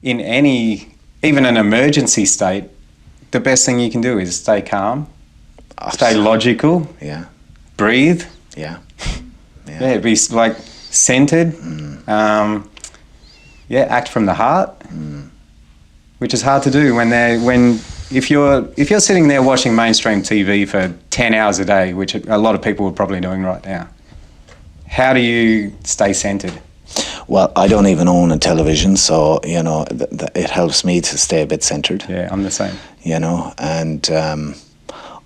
in any, even an emergency state, the best thing you can do is stay calm, stay logical, breathe. Yeah. Be like centered. Act from the heart, which is hard to do if you're sitting there watching mainstream TV for 10 hours a day, which a lot of people are probably doing right now. How do you stay centered? Well, I don't even own a television, so, it helps me to stay a bit centered. Yeah, I'm the same. And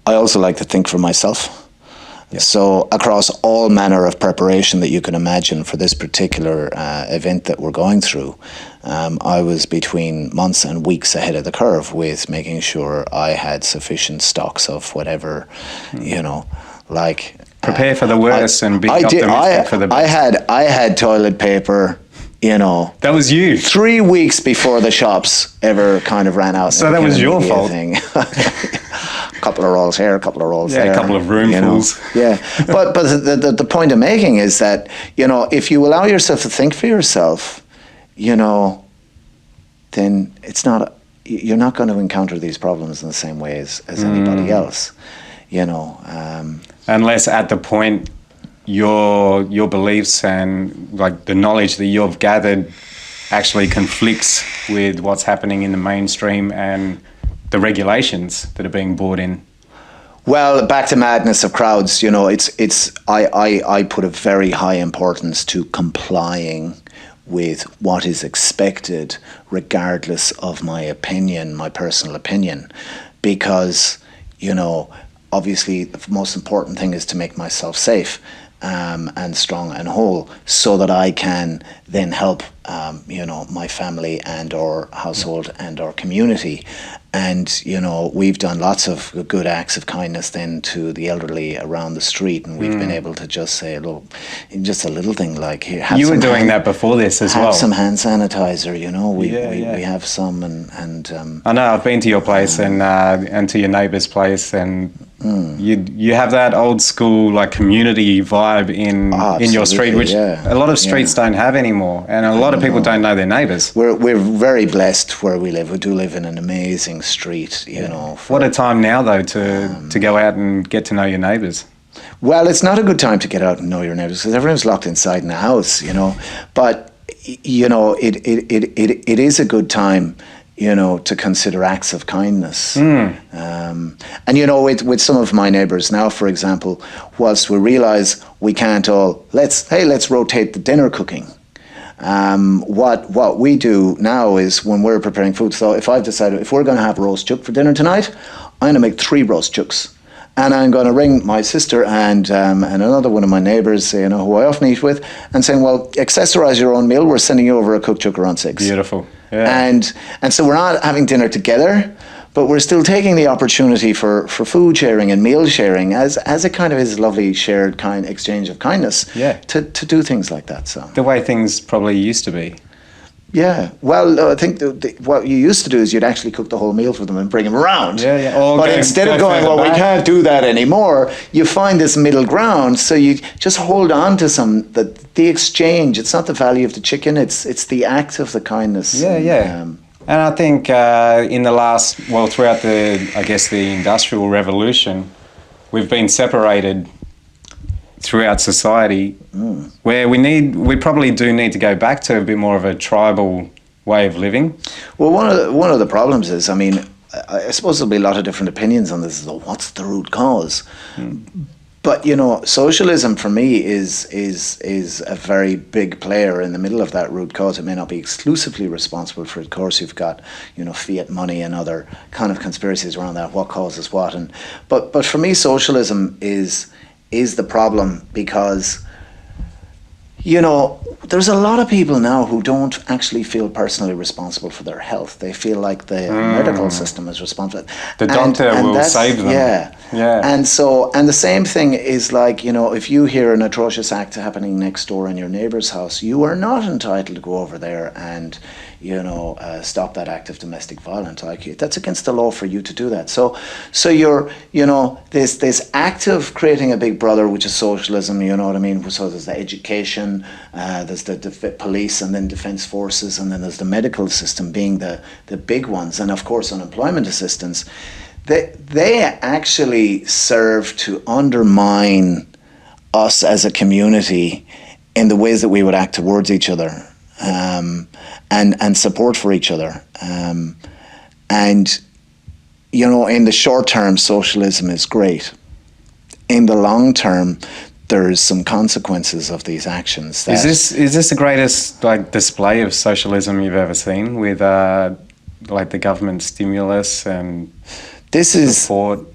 I also like to think for myself. Yep. So across all manner of preparation that you can imagine for this particular event that we're going through, I was between months and weeks ahead of the curve with making sure I had sufficient stocks of whatever, like... Prepare for the worst and be optimistic for the best. I had toilet paper, That was you. 3 weeks before the shops ever kind of ran out. So that was your fault. A couple of rolls here, a couple of rolls there. A couple of roomfuls. Yeah, but the point I'm making is that, if you allow yourself to think for yourself, then you're not going to encounter these problems in the same way as anybody else, Unless at the point your beliefs and like the knowledge that you've gathered actually conflicts with what's happening in the mainstream and the regulations that are being brought in. Well, back to madness of crowds, I put a very high importance to complying with what is expected, regardless of my opinion, my personal opinion, because, obviously the most important thing is to make myself safe and strong and whole, so that I can then help, my family and our household and our community. And, we've done lots of good acts of kindness then to the elderly around the street, and we've been able to just say, look, just a little thing like here. You were doing that before this as well. Have some hand sanitizer, we have some, and I know I've been to your place and to your neighbour's place, and you have that old school like community vibe in your street, which a lot of streets don't have anymore, and a lot of people don't know their neighbours. We're very blessed where we live. We do live in an amazing street, What a time now though to go out and get to know your neighbours. Well, it's not a good time to get out and know your neighbours because everyone's locked inside in the house, but it is a good time to consider acts of kindness. And with some of my neighbours now, for example, whilst we realise we can't all, let's rotate the dinner cooking. What we do now is when we're preparing food, so if I've decided if we're going to have roast chuck for dinner tonight, I'm going to make 3 roast chucks. And I'm going to ring my sister and another one of my neighbours, who I often eat with, and saying, well, accessorise your own meal. We're sending you over a cooked chuck around 6. Beautiful. Yeah. And so we're not having dinner together, but we're still taking the opportunity for food sharing and meal sharing as a kind of is lovely shared kind exchange of kindness. Yeah. To do things like that. So the way things probably used to be. Yeah, well, I think what you used to do is you'd actually cook the whole meal for them and bring them around. Yeah. But instead of going, well, we can't do that anymore, you find this middle ground. So you just hold on to the exchange. It's not the value of the chicken. It's the act of the kindness. Yeah. And I think in the throughout the Industrial Revolution, we've been separated throughout society, where we probably do need to go back to a bit more of a tribal way of living. Well, one of the problems is, I suppose there'll be a lot of different opinions on this. What's the root cause? But socialism for me is a very big player in the middle of that root cause. It may not be exclusively responsible for it. Of course, you've got fiat money and other kind of conspiracies around that. What causes what? But for me, socialism is the problem because there's a lot of people now who don't actually feel personally responsible for their health. They feel like the medical system is responsible. The doctor will save them. Yeah. And the same thing is like, if you hear an atrocious act happening next door in your neighbour's house, you are not entitled to go over there and, stop that act of domestic violence. That's against the law for you to do that. So you're, this act of creating a big brother, which is socialism, you know what I mean? So there's the education, education, there's the police, and then defence forces, and then there's the medical system being the big ones, and of course unemployment assistance. They actually serve to undermine us as a community in the ways that we would act towards each other, and support for each other. And, you know, in the short term, socialism is great. In the long term, there's some consequences of these actions. Is this the greatest display of socialism you've ever seen, with the government stimulus and this is support,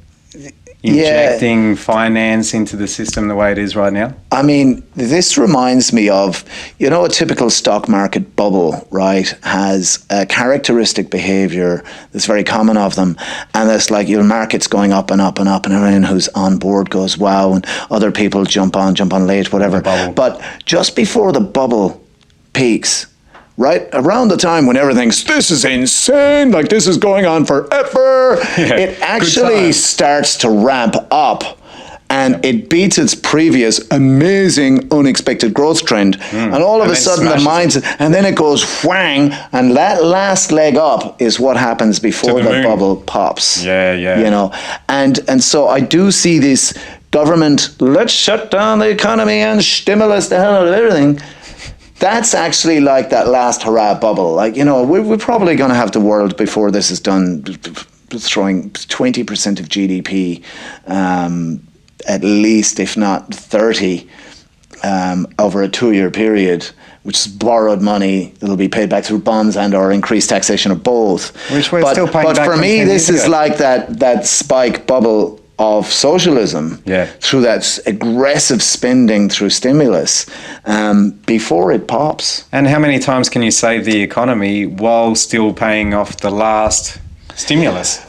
injecting finance into the system the way it is right now? I mean, this reminds me of, you know, a typical stock market bubble, right, has a characteristic behavior that's very common of them. And it's like your market's going up and up and up, and everyone who's on board goes, wow, and other people jump on late, whatever. But just before the bubble peaks, right around the time when everything's, this is insane, like this is going on forever, it actually starts to ramp up, and it beats its previous amazing unexpected growth trend, and all of a sudden the minds, and then it goes whang, and that last leg up is what happens before the bubble pops. You know, and so I do see this government, let's shut down the economy and stimulus the hell out of everything. That's actually like that last hurrah bubble. Like, you know, we're probably going to have the world before this is done throwing 20% of GDP, at least, if not 30, over a 2-year period, which is borrowed money that'll be paid back through bonds and or increased taxation of both. Which we're still paying back. But for me, this is like that spike bubble of socialism, through that aggressive spending through stimulus, before it pops. And how many times can you save the economy while still paying off the last stimulus?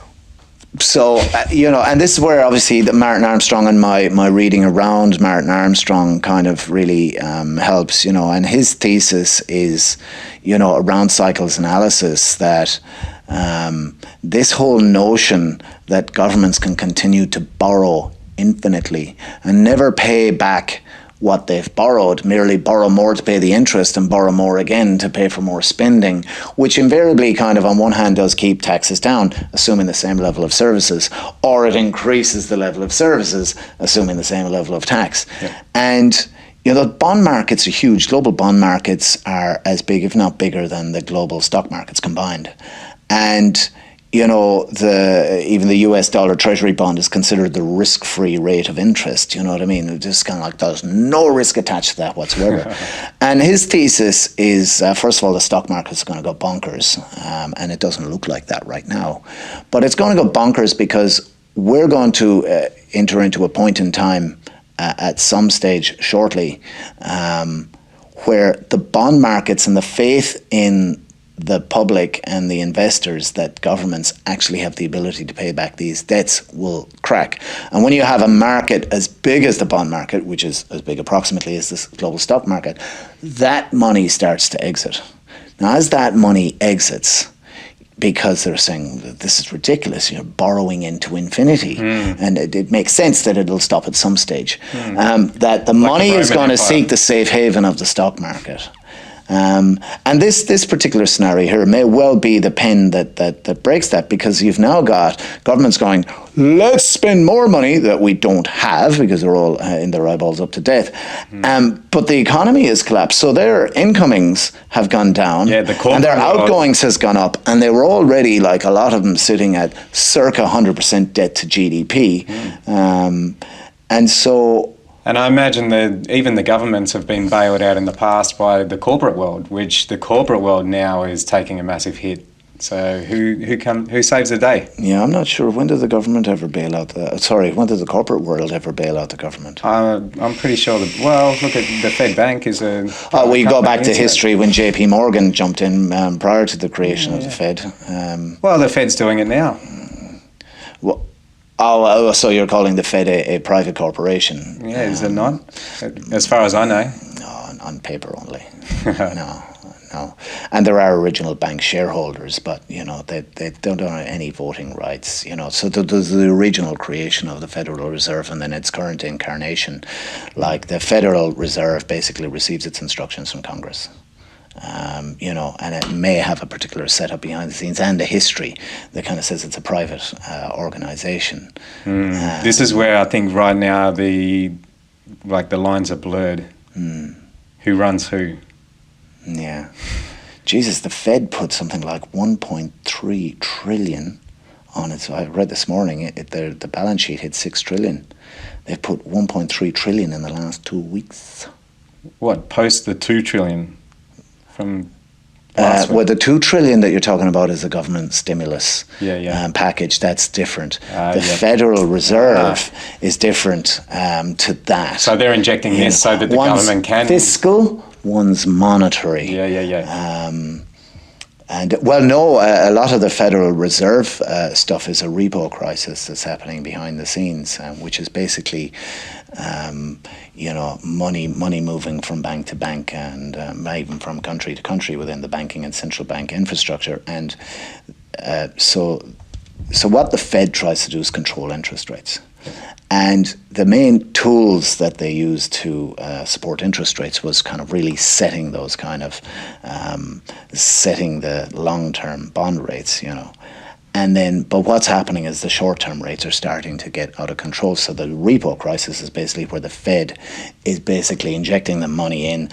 So, you know, and this is where obviously the Martin Armstrong and my reading around Martin Armstrong kind of really helps, you know, and his thesis is, you know, around cycles analysis, that this whole notion that governments can continue to borrow infinitely and never pay back what they've borrowed, merely borrow more to pay the interest and borrow more again to pay for more spending, which invariably kind of on one hand does keep taxes down, assuming the same level of services, or it increases the level of services, assuming the same level of tax. And you know, bond markets are huge. Global bond markets are as big, if not bigger, than the global stock markets combined. And you know, even the US dollar treasury bond is considered the risk-free rate of interest. You know what I mean? It's just kind of like there's no risk attached to that whatsoever. And his thesis is, first of all, the stock market's going to go bonkers. And it doesn't look like that right now. But it's going to go bonkers because we're going to enter into a point in time at some stage shortly where the bond markets and the faith in the public and the investors that governments actually have the ability to pay back these debts will crack. And when you have a market as big as the bond market, which is as big approximately as the global stock market, that money starts to exit. Now, as that money exits, because they're saying this is ridiculous, you're borrowing into infinity, and it makes sense that it'll stop at some stage, that the money is going to seek the safe haven of the stock market. And this particular scenario here may well be the pen that breaks that, because you've now got governments going, let's spend more money that we don't have because they're all in their eyeballs up to death. But the economy has collapsed, so their incomings have gone down, and their outgoings has gone up, and they were already, like a lot of them, sitting at circa 100% debt to GDP. And so... And I imagine that even the governments have been bailed out in the past by the corporate world, which the corporate world now is taking a massive hit. So who saves the day? Yeah, I'm not sure. When did the government ever bail out when did the corporate world ever bail out the government? I'm pretty sure look at the Fed Bank is a... we go back to history when JP Morgan jumped in prior to the creation of the Fed. Well, the Fed's doing it now. Well, so you're calling the Fed a private corporation? Yeah, is it not? As far as I know. No, on paper only. No, and there are original bank shareholders, but they don't have any voting rights. So there's the original creation of the Federal Reserve, and then its current incarnation, like the Federal Reserve, basically receives its instructions from Congress. And it may have a particular setup behind the scenes and a history that kind of says it's a private organization. This is where I think right now the lines are blurred. Who runs who? Yeah. Jesus, the Fed put something like 1.3 trillion on it. So I read this morning, the balance sheet hit 6 trillion. They put 1.3 trillion in the last 2 weeks. What, post the 2 trillion from last week? Well, the 2 trillion that you're talking about is a government stimulus package. That's different. The Federal Reserve is different to that. So they're injecting this so that the government can... fiscal, one's monetary. A lot of the Federal Reserve stuff is a repo crisis that's happening behind the scenes, which is basically, money moving from bank to bank and even from country to country within the banking and central bank infrastructure. And so what the Fed tries to do is control interest rates. And the main tools that they used to support interest rates was kind of really setting those setting the long-term bond rates, but what's happening is the short-term rates are starting to get out of control. So the repo crisis is basically where the Fed is basically injecting the money in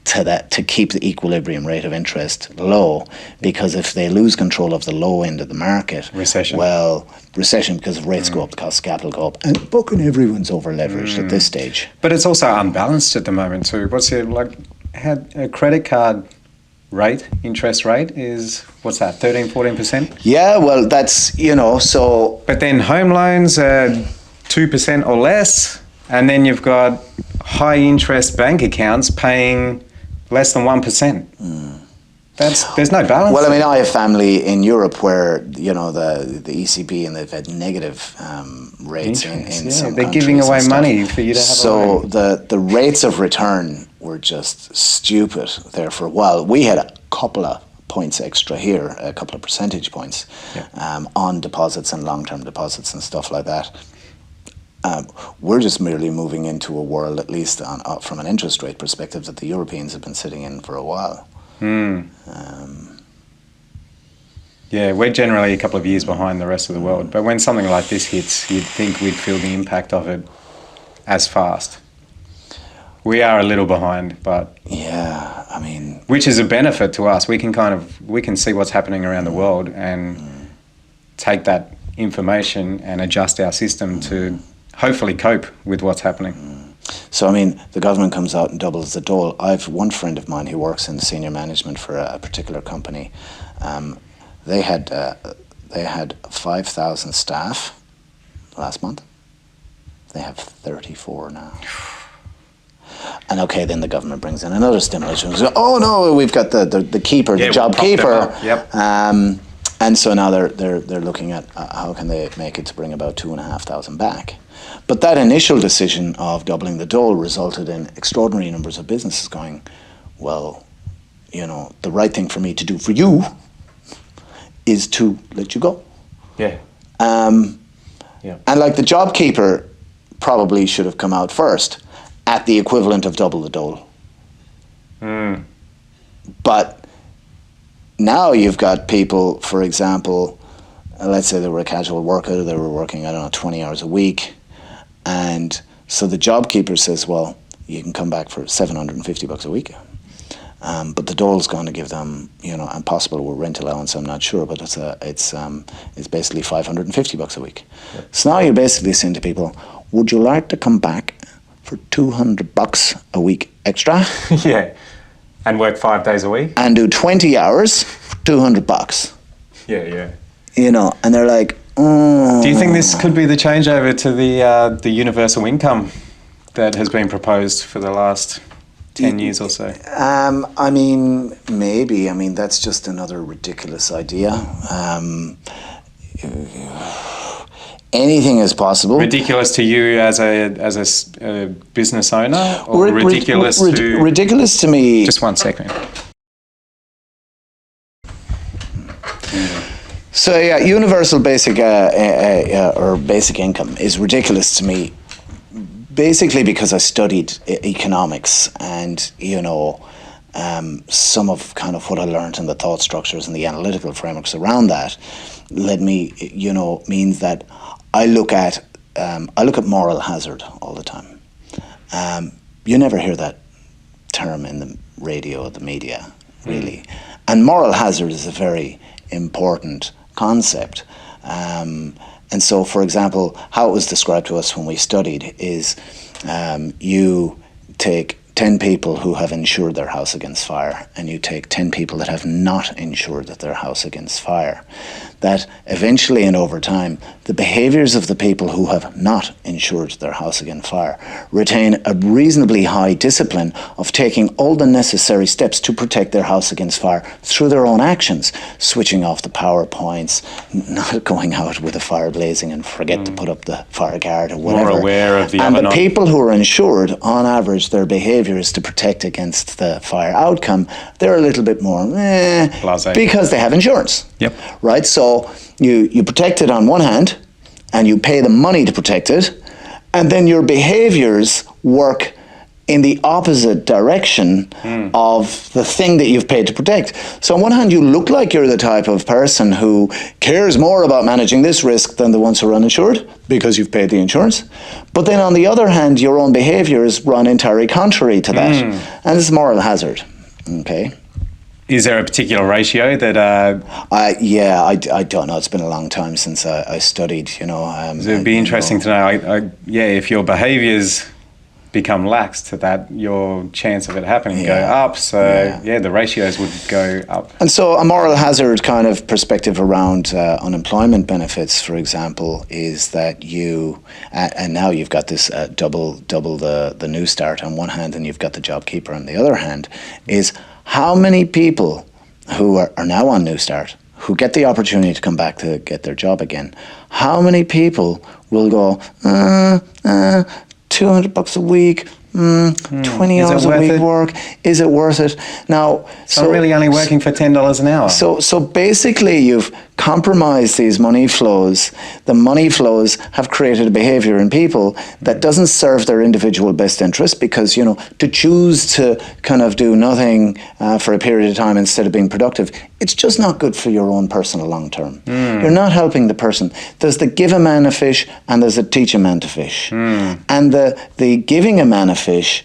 to keep the equilibrium rate of interest low, because if they lose control of the low end of the market, recession, because if rates go up, the cost of capital go up, and fucking everyone's over leveraged at this stage. But it's also unbalanced at the moment too. What's it like? Had a credit card interest rate is, what's that, 13-14%? Yeah, well, that's so. But then home loans are 2% or less, and then you've got high interest bank accounts paying less than 1%. There's no balance. Well, I mean, I have family in Europe where the ECB, and they've had negative rates in some they're countries giving away and money for you to have. So the rates of return were just stupid there for a while. We had a couple of points extra here, a couple of percentage points on deposits and long-term deposits and stuff like that. We're just merely moving into a world, at least from an interest rate perspective, that the Europeans have been sitting in for a while. We're generally a couple of years behind the rest of the world. But when something like this hits, you'd think we'd feel the impact of it as fast. We are a little behind, but which is a benefit to us. We can see what's happening around the world and take that information and adjust our system to hopefully cope with what's happening. So, the government comes out and doubles the dole. I've one friend of mine who works in senior management for a particular company. They had 5,000 staff last month. They have 34 now. And then the government brings in another stimulus. Oh no, we've got the keeper, the job keeper. And so now they're looking at how can they make it to bring about 2,500 back. But that initial decision of doubling the dole resulted in extraordinary numbers of businesses going, well, the right thing for me to do for you is to let you go. And like the job keeper probably should have come out first at the equivalent of double the dole. But now you've got people, for example, let's say they were a casual worker, they were working, 20 hours a week. And so the job keeper says, well, you can come back for $750 a week. But the dole's going to give them, and possible with rent allowance, I'm not sure, but it's basically $550 a week. So now you're basically saying to people, would you like to come back for $200 a week extra? And work 5 days a week? And do 20 hours, $200. And they're like, Do you think this could be the changeover to the universal income that has been proposed for the last 10 years or so? Maybe. That's just another ridiculous idea. Anything is possible. Ridiculous to you as a business owner, or ridiculous to... Ridiculous to me... Just 1 second. So yeah, universal basic or basic income is ridiculous to me. Basically, because I studied economics, and some of kind of what I learned in the thought structures and the analytical frameworks around that led me, means that I look at moral hazard all the time. You never hear that term in the radio or the media, really. And moral hazard is a very important concept. And so, for example, how it was described to us when we studied is you take 10 people who have insured their house against fire, and you take 10 people that have not insured their house against fire. That eventually and over time, the behaviours of the people who have not insured their house against fire retain a reasonably high discipline of taking all the necessary steps to protect their house against fire through their own actions, switching off the power points, not going out with a fire blazing and forget to put up the fire guard or whatever. More aware of the and other the people who are insured, on average, their behaviour is to protect against the fire outcome. They're a little bit more Blasé. because they have insurance. Yep. Right? So you protect it on one hand, and you pay the money to protect it, and then your behaviours work in the opposite direction of the thing that you've paid to protect. So on one hand, you look like you're the type of person who cares more about managing this risk than the ones who are uninsured because you've paid the insurance. But then on the other hand, your own behaviours run entirely contrary to that. And it's moral hazard. Okay. Is there a particular ratio that... I don't know. It's been a long time since I studied, It would be interesting to know, if your behaviours become lax to that, your chance of it happening go up. So, the ratios would go up. And so a moral hazard kind of perspective around unemployment benefits, for example, is that you... and now you've got this double the New Start on one hand, and you've got the JobKeeper on the other hand, is... how many people who are now on New Start, who get the opportunity to come back to get their job again, how many people will go, $200 a week, 20 hours a week work, is it worth it? Now, so I'm really only working for $10 an hour. So basically you've compromised these money flows. The money flows have created a behavior in people that doesn't serve their individual best interest, because, to choose to kind of do nothing for a period of time instead of being productive, it's just not good for your own personal long term. You're not helping the person. There's the give a man a fish and there's a teach a man to fish. And the giving a man a fish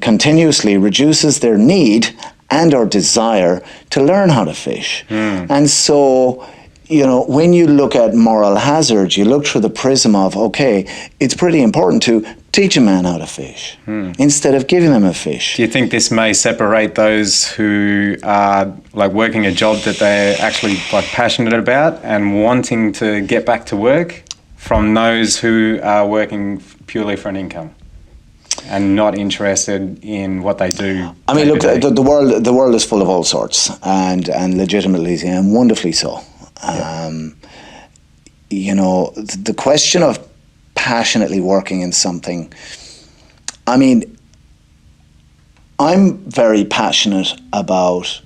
continuously reduces their need and or desire to learn how to fish. And so, when you look at moral hazard, you look through the prism of, okay, it's pretty important to teach a man how to fish instead of giving them a fish. Do you think this may separate those who are working a job that they're actually passionate about and wanting to get back to work from those who are working purely for an income and not interested in what they do? I mean, look, the world is full of all sorts, and legitimately and wonderfully so. The question of passionately working in something, I mean, I'm very passionate about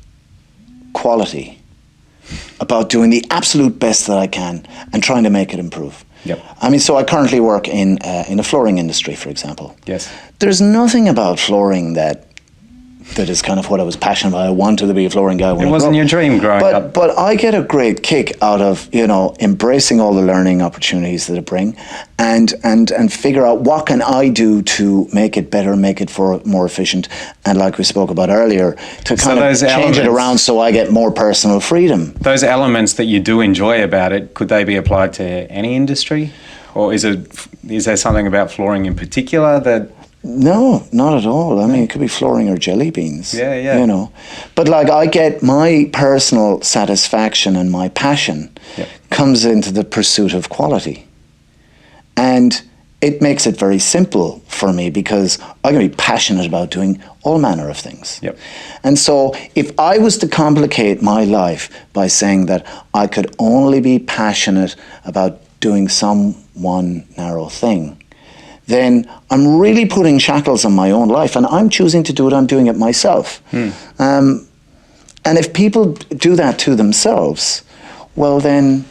quality, about doing the absolute best that I can and trying to make it improve. Yep. I mean, so I currently work in the flooring industry, for example. Yes. There's nothing about flooring that is kind of what I was passionate about. I wanted to be a flooring guy. It wasn't your dream growing up. But I get a great kick out of, embracing all the learning opportunities that it bring and figure out what can I do to make it better, make it more efficient, and like we spoke about earlier, to kind of change it around so I get more personal freedom. Those elements that you do enjoy about it, could they be applied to any industry? Or is there something about flooring in particular that... No, not at all. I mean, it could be flooring or jelly beans. Yeah. But I get my personal satisfaction and my passion comes into the pursuit of quality. And it makes it very simple for me because I can be passionate about doing all manner of things. Yep. And so if I was to complicate my life by saying that I could only be passionate about doing some one narrow thing, then I'm really putting shackles on my own life, and I'm choosing to do it, I'm doing it myself. And if people do that to themselves, well then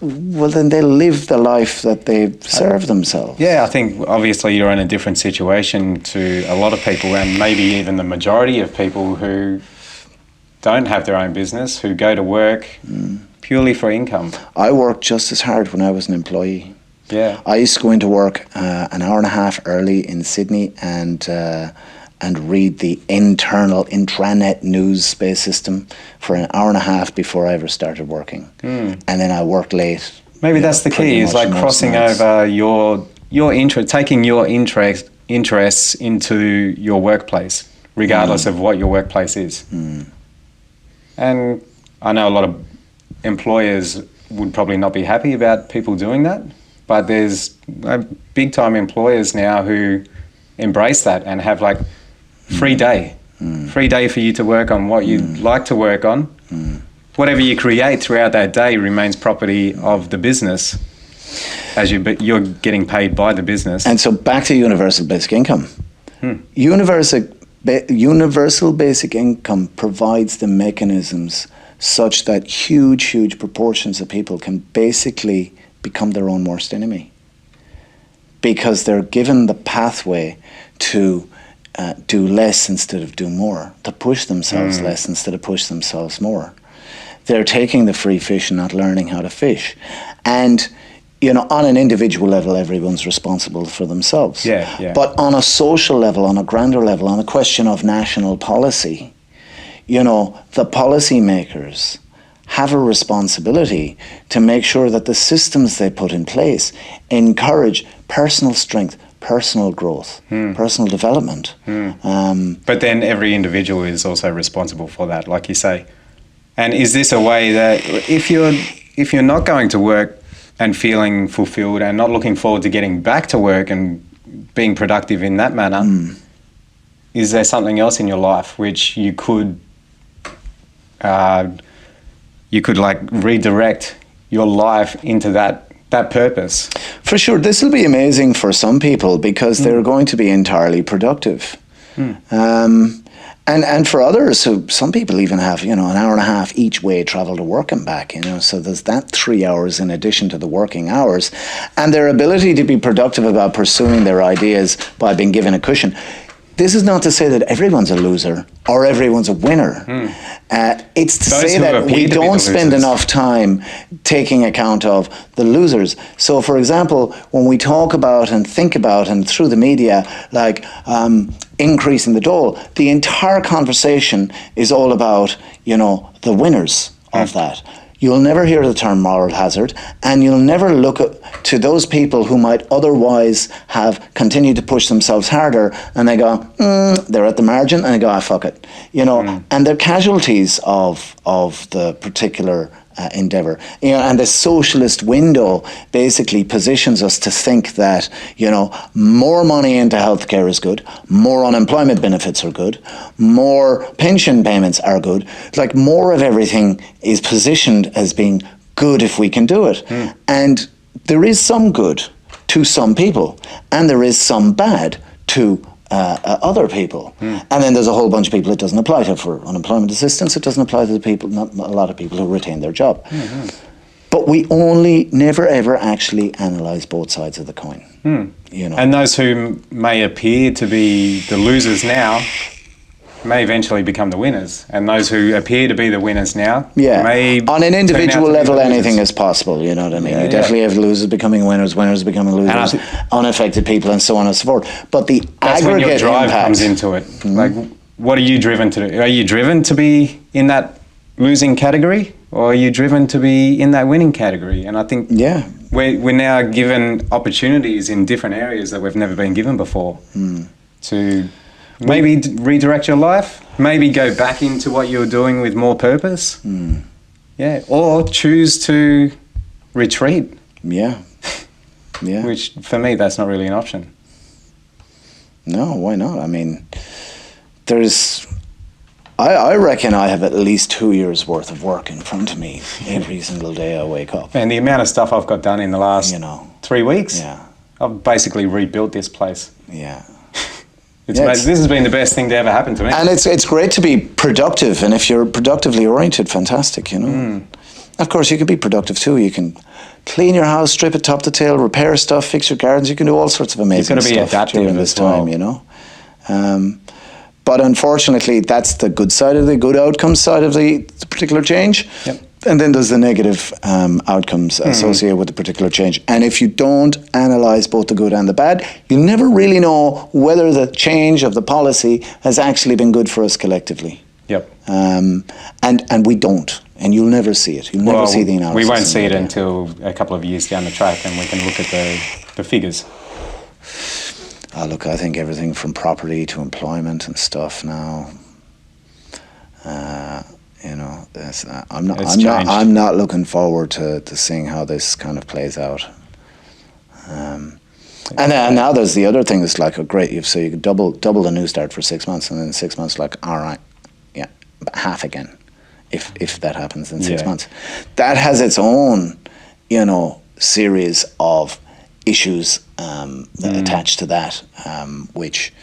they'll live the life that they serve themselves. Yeah, I think obviously you're in a different situation to a lot of people, and maybe even the majority of people who don't have their own business, who go to work purely for income. I worked just as hard when I was an employee. Yeah. I used to go into work an hour and a half early in Sydney and read the internal intranet news space system for an hour and a half before I ever started working. And then I worked late. Maybe that's the key, is like crossing over your interest, taking your interests into your workplace, regardless of what your workplace is. And I know a lot of employers would probably not be happy about people doing that, but there's big time employers now who embrace that and have like free day for you to work on what you'd like to work on. Whatever you create throughout that day remains property of the business, as you're getting paid by the business. And so back to universal basic income. Universal basic income provides the mechanisms such that huge proportions of people can basically become their own worst enemy, because they're given the pathway to do less instead of do more, to push themselves less instead of push themselves more. They're taking the free fish and not learning how to fish. And, you know, on an individual level, everyone's responsible for themselves. Yeah. But on a social level, on a grander level, on a question of national policy, you know, the policymakers have a responsibility to make sure that the systems they put in place encourage personal strength, personal growth, personal development. But then every individual is also responsible for that, like you say. And is this a way that if you're not going to work and feeling fulfilled and not looking forward to getting back to work and being productive in that manner, is there something else in your life which you could like redirect your life into that purpose? For sure, this will be amazing for some people because they're going to be entirely productive. And for others, so some people even have, you know, an hour and a half each way travel to work and back, you know, so there's that 3 hours in addition to the working hours, and their ability to be productive about pursuing their ideas by being given a cushion. This is not to say that everyone's a loser or everyone's a winner. It's to say that we don't spend enough time taking account of the losers. So, for example, when we talk about and think about and through the media, like increasing the dole, the entire conversation is all about, you know, the winners of that. You'll never hear the term moral hazard, and you'll never look to those people who might otherwise have continued to push themselves harder, and they go, they're at the margin, and they go, fuck it. You know, and they're casualties of the particular endeavour. You know, and the socialist window basically positions us to think that, you know, more money into healthcare is good, more unemployment benefits are good, more pension payments are good. Like, more of everything is positioned as being good if we can do it. And there is some good to some people, and there is some bad to other people. And then there's a whole bunch of people it doesn't apply to. For unemployment assistance, it doesn't apply to the people, not a lot of people who retain their job. But we never ever actually analyse both sides of the coin. You know? And those who may appear to be the losers now may eventually become the winners, and those who appear to be the winners now may on an individual level anything is possible, you know what I mean? You definitely have losers becoming winners, winners becoming losers, unaffected people, and so on and so forth. But the that's aggregate when your drive impact comes into it. Like, what are you driven to do? Are you driven to be in that losing category, or are you driven to be in that winning category? And I think we're now given opportunities in different areas that we've never been given before to maybe redirect your life, maybe go back into what you're doing with more purpose. Or choose to retreat. Which, for me, that's not really an option. No, why not? I mean, I reckon I have at least 2 years worth of work in front of me every single day I wake up. And the amount of stuff I've got done in the last 3 weeks, I've basically rebuilt this place. This has been the best thing to ever happen to me. And it's great to be productive, and if you're productively oriented, fantastic, you know. Of course, you can be productive too. You can clean your house, strip it top to tail, repair stuff, fix your gardens. You can do all sorts of amazing stuff. You've got to be adaptive during this time, you know. But unfortunately, that's the good side of the good outcome side of the particular change. Yep. And then there's the negative outcomes associated with the particular change. And if you don't analyse both the good and the bad, you'll never really know whether the change of the policy has actually been good for us collectively. Yep. And we don't. And you'll never see it. You'll never see the analysis. We won't see it until a couple of years down the track, and we can look at the figures. Look, I think everything from property to employment and stuff now. You know, I'm not looking forward to seeing how this kind of plays out. And now there's the other thing that's like so you could double the new start for 6 months, and then 6 months like, all right, yeah, half again, if that happens in 6 months. That has its own, you know, series of issues attached to that, which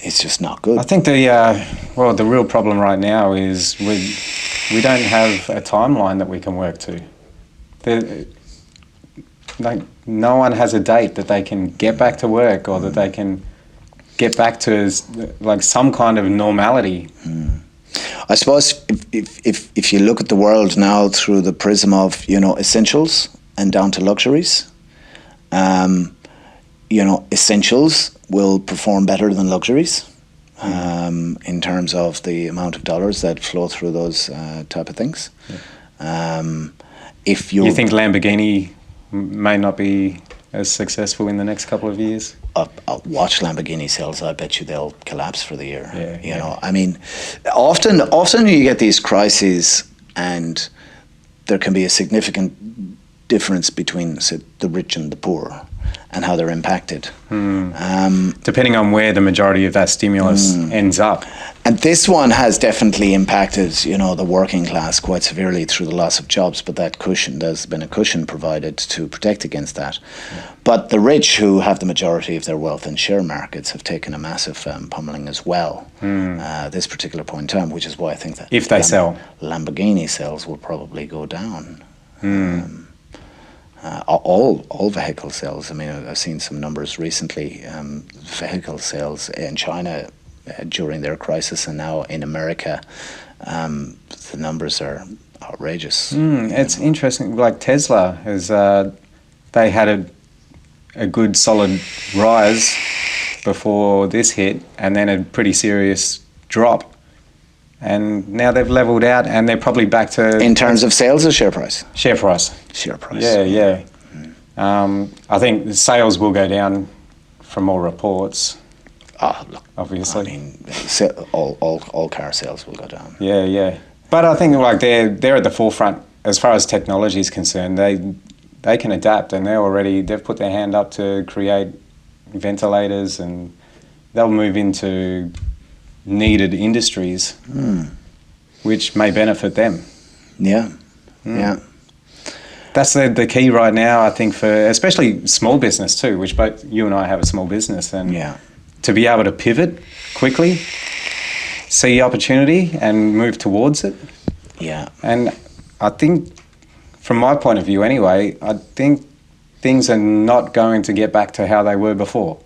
it's just not good. I think the real problem right now is we don't have a timeline that we can work to. No one has a date that they can get back to work, or that they can get back to like some kind of normality. I suppose if you look at the world now through the prism of, you know, essentials and down to luxuries, you know, essentials will perform better than luxuries in terms of the amount of dollars that flow through those type of things. If you think Lamborghini may not be as successful in the next couple of years? Watch Lamborghini sales. I bet you they'll collapse for the year. You know, I mean, often you get these crises, and there can be a significant difference between, say, the rich and the poor, and how they're impacted. Depending on where the majority of that stimulus ends up. And this one has definitely impacted, you know, the working class quite severely through the loss of jobs, but that cushion, there's been a cushion provided to protect against that. But the rich, who have the majority of their wealth in share markets, have taken a massive pummeling as well this particular point in time, which is why I think that if they sell, Lamborghini sales will probably go down. All vehicle sales. I mean, I've seen some numbers recently. Vehicle sales in China during their crisis, and now in America, the numbers are outrageous. It's interesting. Like Tesla has, they had a good solid rise before this hit, and then a pretty serious drop. And now they've leveled out, and they're probably back to... In terms of sales or share price? Share price. Share price. Yeah. I think the sales will go down from all reports. Look, obviously. I mean, all car sales will go down. Yeah. But I think like they're at the forefront as far as technology is concerned. They can adapt, and they've put their hand up to create ventilators, and they'll move into needed industries, which may benefit them. Yeah. That's the key right now, I think, for especially small business too, which both you and I have a small business, and to be able to pivot quickly, see opportunity and move towards it. Yeah. And I think, from my point of view anyway, I think things are not going to get back to how they were before.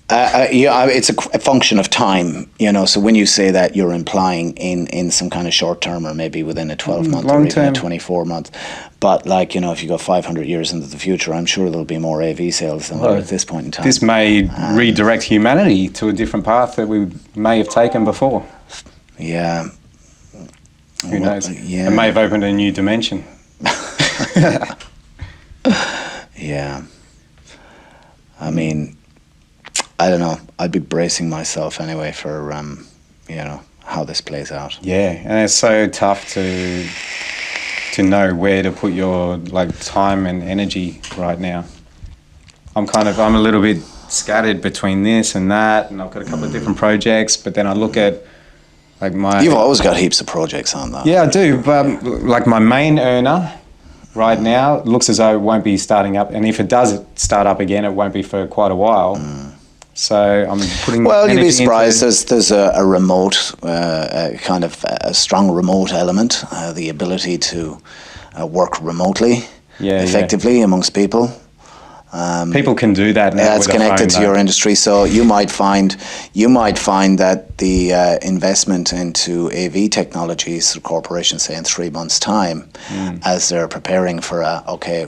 It's a function of time, you know. So when you say that, you're implying in some kind of short term, or maybe within a 12-month or even a 24-month. But like, you know, if you go 500 years into the future, I'm sure there'll be more AV sales than there are at this point in time. This may redirect humanity to a different path that we may have taken before. Yeah. Who knows? It may have opened a new dimension. Yeah. I mean, I don't know. I'd be bracing myself anyway for, you know, how this plays out. Yeah, and it's so tough to know where to put your like time and energy right now. I'm a little bit scattered between this and that, and I've got a couple of different projects. But then I look at like You've always got heaps of projects on that. Yeah, I do. But like my main earner right now looks as though it won't be starting up, and if it does start up again, it won't be for quite a while. So I'm putting. Well, you'd be energy surprised. into- There's a remote, kind of a strong remote element, the ability to work remotely, Yeah, effectively amongst people. People can do that now. That's with a connected phone, to your though. industry, so you might find that the investment into AV technologies, the corporations say in 3 months' time, as they're preparing for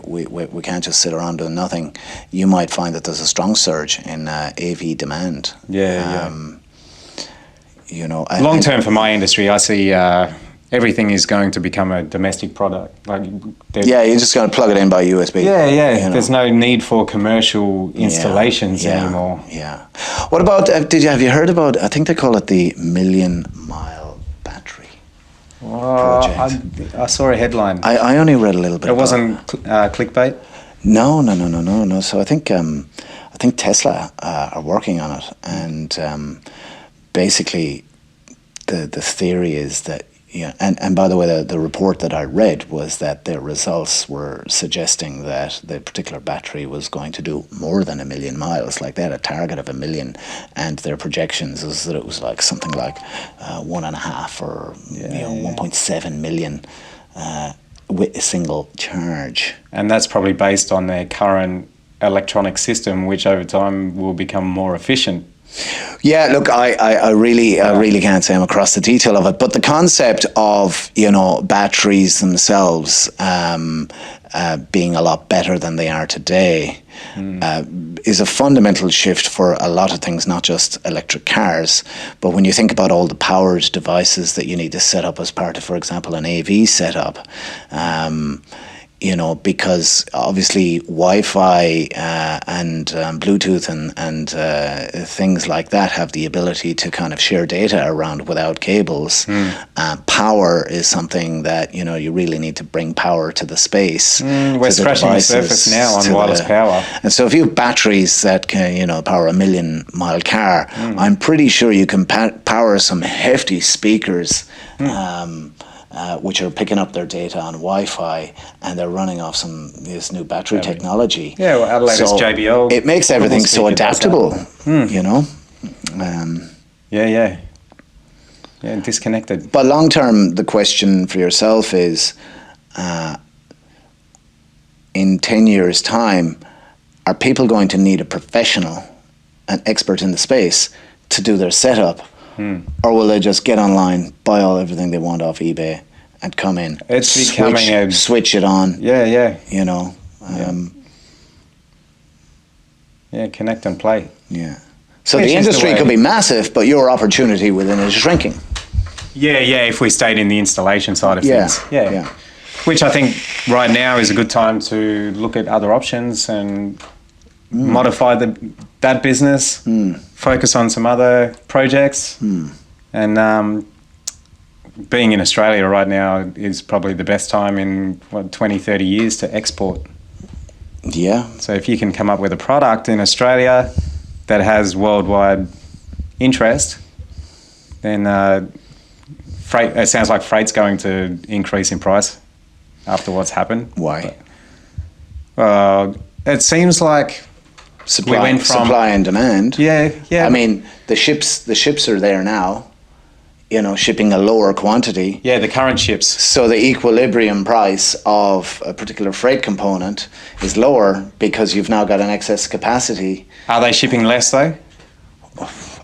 we can't just sit around doing nothing. You might find that there's a strong surge in AV demand. Yeah, You know, Long term for my industry, I see everything is going to become a domestic product. Yeah, you're just going to plug it in by USB. Yeah. you know. There's no need for commercial installations anymore. Yeah. What about? Have you heard about? I think they call it the Million Mile Battery project. I saw a headline. I only read a little bit. It wasn't clickbait. No. So I think Tesla are working on it, and basically the theory is that. Yeah, and by the way, the report that I read was that their results were suggesting that the particular battery was going to do more than 1 million miles. Like they had a target of 1 million, and their projections was that it was like something like 1.5 or 1.7 million with a single charge. And that's probably based on their current electronic system, which over time will become more efficient. Yeah, look, I really can't say I'm across the detail of it, but the concept of batteries themselves being a lot better than they are today is a fundamental shift for a lot of things, not just electric cars, but when you think about all the powered devices that you need to set up as part of, for example, an AV setup. Because obviously Wi-Fi and Bluetooth and things like that have the ability to kind of share data around without cables. Power is something that you really need to bring power to the space. We're scratching the surface now on wireless power. And so if you have batteries that can power a 1 million mile car, I'm pretty sure you can power some hefty speakers. Which are picking up their data on Wi-Fi, and they're running off this new battery technology. Yeah, well, our latest JBL. It makes everything so adaptable, Yeah, disconnected. But long term, the question for yourself is, in 10 years' time, are people going to need a professional, an expert in the space, to do their setup? Or will they just get online, buy everything they want off eBay, and come in? It's becoming switch it on. Yeah. Connect and play. Yeah. So Which the is industry the way- could be massive, but your opportunity within it is shrinking. Yeah. If we stayed in the installation side of things. Yeah. Which I think right now is a good time to look at other options and modify that business, focus on some other projects, and being in Australia right now is probably the best time in 20, 30 years to export. Yeah. So if you can come up with a product in Australia that has worldwide interest, then freight. It sounds like freight's going to increase in price after what's happened. Why? It seems like Supply, we went from supply and demand. Yeah. I mean, the ships are there now, shipping a lower quantity. Yeah, the current ships. So the equilibrium price of a particular freight component is lower because you've now got an excess capacity. Are they shipping less though?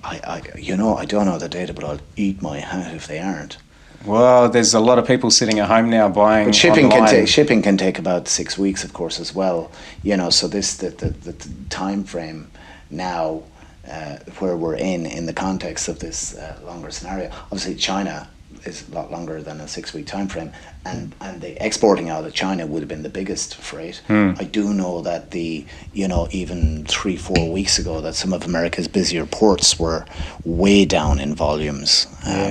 I don't know the data, but I'll eat my hat if they aren't. Well, there's a lot of people sitting at home now buying. But shipping online. shipping can take about 6 weeks, of course, as well. So the time frame now, where we're in the context of this longer scenario. Obviously, China is a lot longer than a 6-week time frame, and the exporting out of China would have been the biggest freight. I do know that even 3-4 weeks ago, that some of America's busier ports were way down in volumes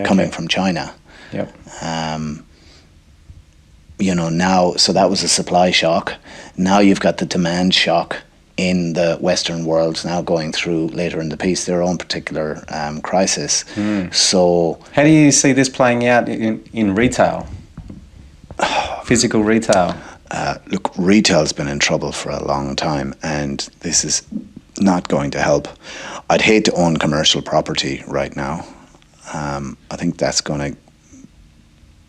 coming from China. Yep. Now, so that was a supply shock. Now you've got the demand shock in the Western world now going through later in the piece their own particular crisis. So, how do you see this playing out in retail? Physical retail. Look, retail's been in trouble for a long time, and this is not going to help. I'd hate to own commercial property right now. I think that's going to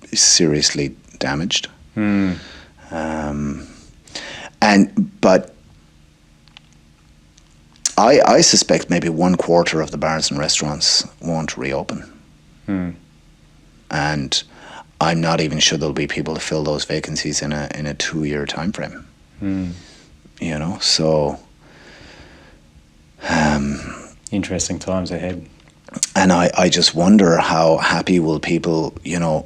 be seriously damaged. But I suspect maybe 1/4 of the bars and restaurants won't reopen. And I'm not even sure there'll be people to fill those vacancies in a 2-year time frame. You know, so Interesting times ahead. and I just wonder how happy will people, you know,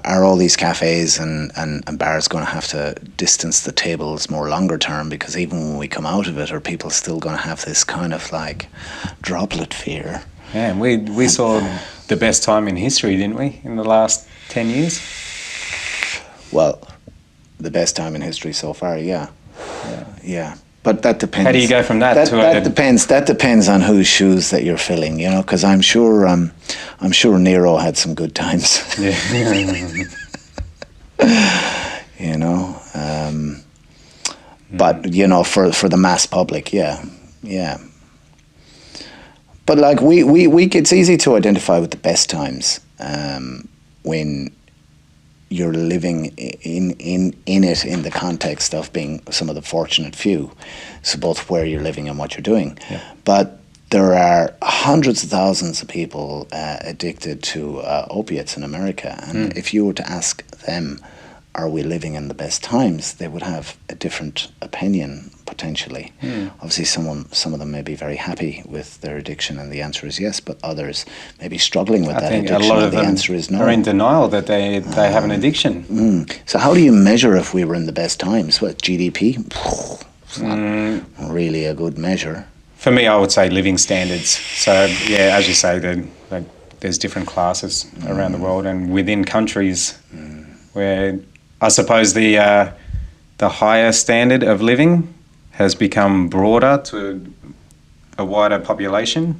are all these cafes and bars going to have to distance the tables more longer term? Because even when we come out of it, are people still going to have this kind of like droplet fear? Yeah, and we saw the best time in history, didn't we, in the last 10 years? Well, the best time in history so far, yeah. But that depends. How do you go from that to that depends. That depends on whose shoes that you're filling, you know. Because I'm sure Nero had some good times. Yeah. You know, but you know, for the mass public, yeah. But like we it's easy to identify with the best times when you're living in it in the context of being some of the fortunate few, so both where you're living and what you're doing. But there are hundreds of thousands of people addicted to opiates in America, and if you were to ask them, are we living in the best times, they would have a different opinion potentially. Obviously some of them may be very happy with their addiction and the answer is yes, but others may be struggling with that addiction I think a lot of and the them answer is no. are in denial that they have an addiction. So how do you measure if we were in the best times? What, GDP? It's not really a good measure. For me, I would say living standards. So yeah, as you say, there's different classes around the world and within countries where I suppose the higher standard of living has become broader to a wider population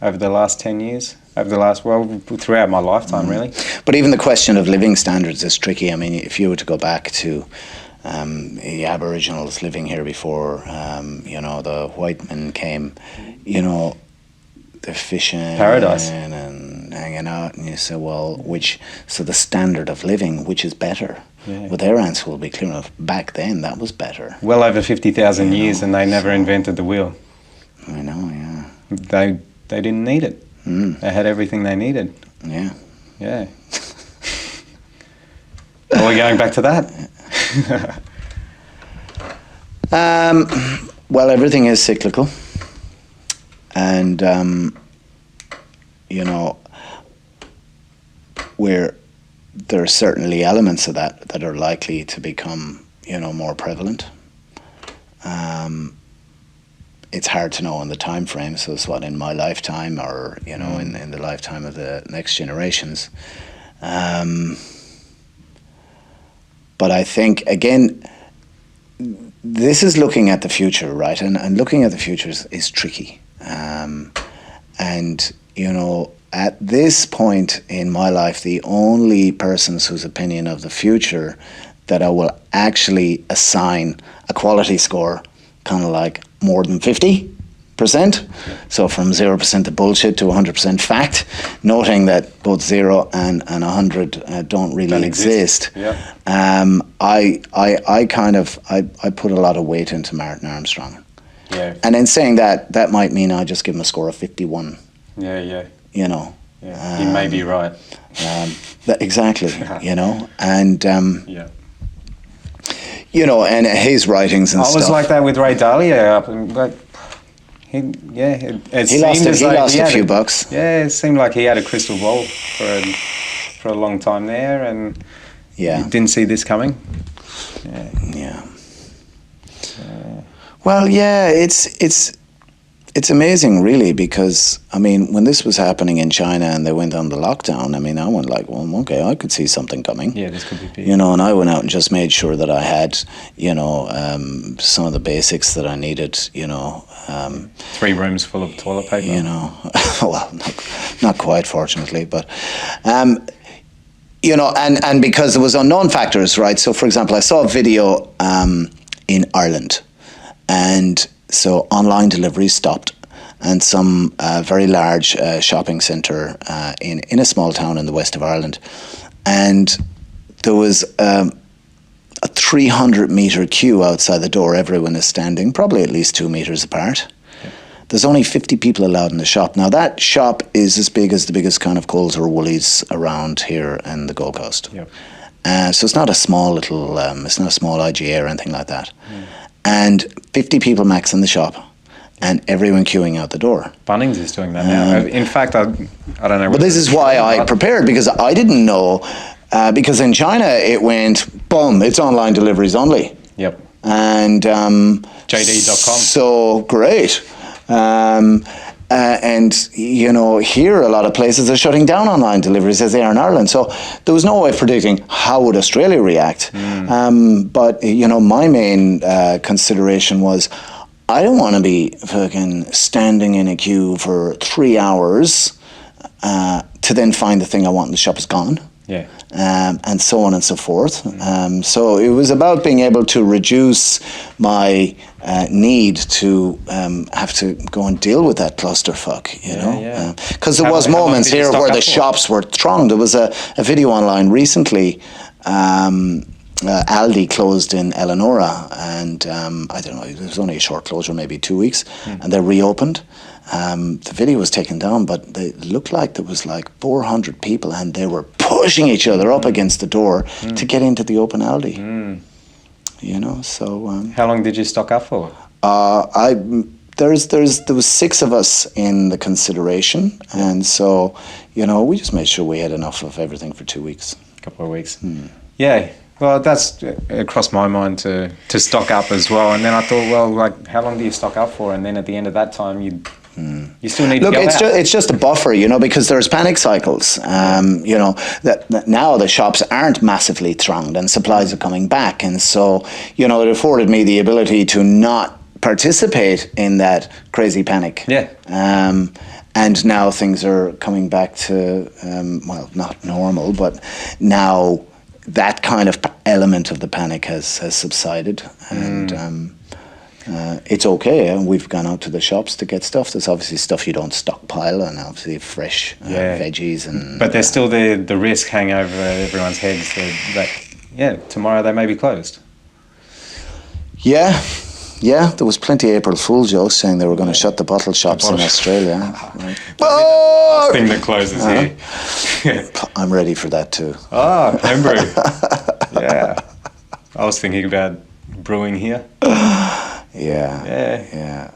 over the last 10 years, throughout my lifetime, really. But even the question of living standards is tricky. I mean, if you were to go back to the Aboriginals living here before, you know, the white men came, you know, they're fishing Paradise. And hanging out, and you say, well, so the standard of living, which is better? Yeah. Well, their answer will be clear enough. Back then, that was better. Well over 50,000 years, and they never invented the wheel. I know, yeah. They didn't need it. They had everything they needed. Yeah. Yeah. Are we going back to that? Well, everything is cyclical. And, you know, there are certainly elements of that are likely to become, you know, more prevalent. It's hard to know in the time frame, so it's what, in my lifetime or, you know, in the lifetime of the next generations. But I think, again, this is looking at the future, right? And looking at the future is tricky. And, you know, at this point in my life, the only persons whose opinion of the future that I will actually assign a quality score, kind of like more than 50%. So from 0% to bullshit to 100% fact, noting that both 0 and 100 don't really exist. Yeah. I put a lot of weight into Martin Armstrong. Yeah. And in saying that, that might mean I just give him a score of 51. Yeah. You know. Yeah. He may be right. Exactly. You know, and yeah. you know, and his writings and stuff. I was like that with Ray Dalio. But he lost a few bucks. Yeah, it seemed like he had a crystal ball for a long time there, and didn't see this coming. Yeah. Well, yeah, it's amazing, really, because, I mean, when this was happening in China and they went on the lockdown, I mean, I went like, well, okay, I could see something coming. Yeah, this could be big. You know, and I went out and just made sure that I had, you know, some of the basics that I needed, you know. 3 rooms full of toilet paper. You know, well, not quite, fortunately, but... you know, and because there was unknown factors, right? So, for example, I saw a video in Ireland, and so online delivery stopped, and some very large shopping centre in a small town in the west of Ireland, and there was a 300-metre queue outside the door. Everyone is standing, probably at least 2 metres apart. There's only 50 people allowed in the shop. Now, that shop is as big as the biggest kind of Coles or Woolies around here in the Gold Coast. Yep. So it's not a small little, it's not a small IGA or anything like that. And 50 people max in the shop, and everyone queuing out the door. Bunnings is doing that now. In fact, I don't know. But this is why I prepared, because I didn't know, because in China it went, boom, it's online deliveries only. Yep. And JD.com. So great. And, you know, here a lot of places are shutting down online deliveries as they are in Ireland. So there was no way of predicting how would Australia react. But, you know, my main consideration was I don't want to be fucking standing in a queue for 3 hours to then find the thing I want in the shop is gone. Yeah. And so on and so forth. So it was about being able to reduce my need to have to go and deal with that clusterfuck, you know. Because there was moments here where the shops were thronged. There was a video online recently. Aldi closed in Eleonora, and I don't know, it was only a short closure, maybe 2 weeks, and they reopened. The video was taken down, but it looked like there was like 400 people, and they were pushing each other up against the door to get into the open Aldi. You know, so how long did you stock up for? There was 6 of us in the consideration, and so, you know, we just made sure we had enough of everything for 2 weeks. A couple of weeks. Yeah. Well, that's crossed my mind to stock up as well. And then I thought, well, like, how long do you stock up for? And then at the end of that time, you still need to go out. It's just a buffer, you know, because there's panic cycles. You know, that now the shops aren't massively thronged and supplies are coming back. And so, you know, it afforded me the ability to not participate in that crazy panic. Yeah. And now things are coming back to, well, not normal, but now that kind of element of the panic has subsided, and it's okay. And we've gone out to the shops to get stuff. There's obviously stuff you don't stockpile, and obviously fresh veggies. But there's still the risk hang over everyone's heads that tomorrow they may be closed. Yeah, there was plenty of April Fool's jokes saying they were going to shut the bottle shops in Australia. Right. Last thing that closes here. I'm ready for that too. Homebrew. Yeah. I was thinking about brewing here. Yeah.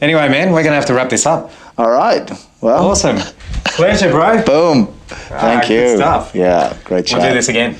Anyway, man, we're going to have to wrap this up. All right. Well. Awesome. Pleasure, bro. Boom. Thank you. Good stuff. Yeah, great chat. We'll do this again.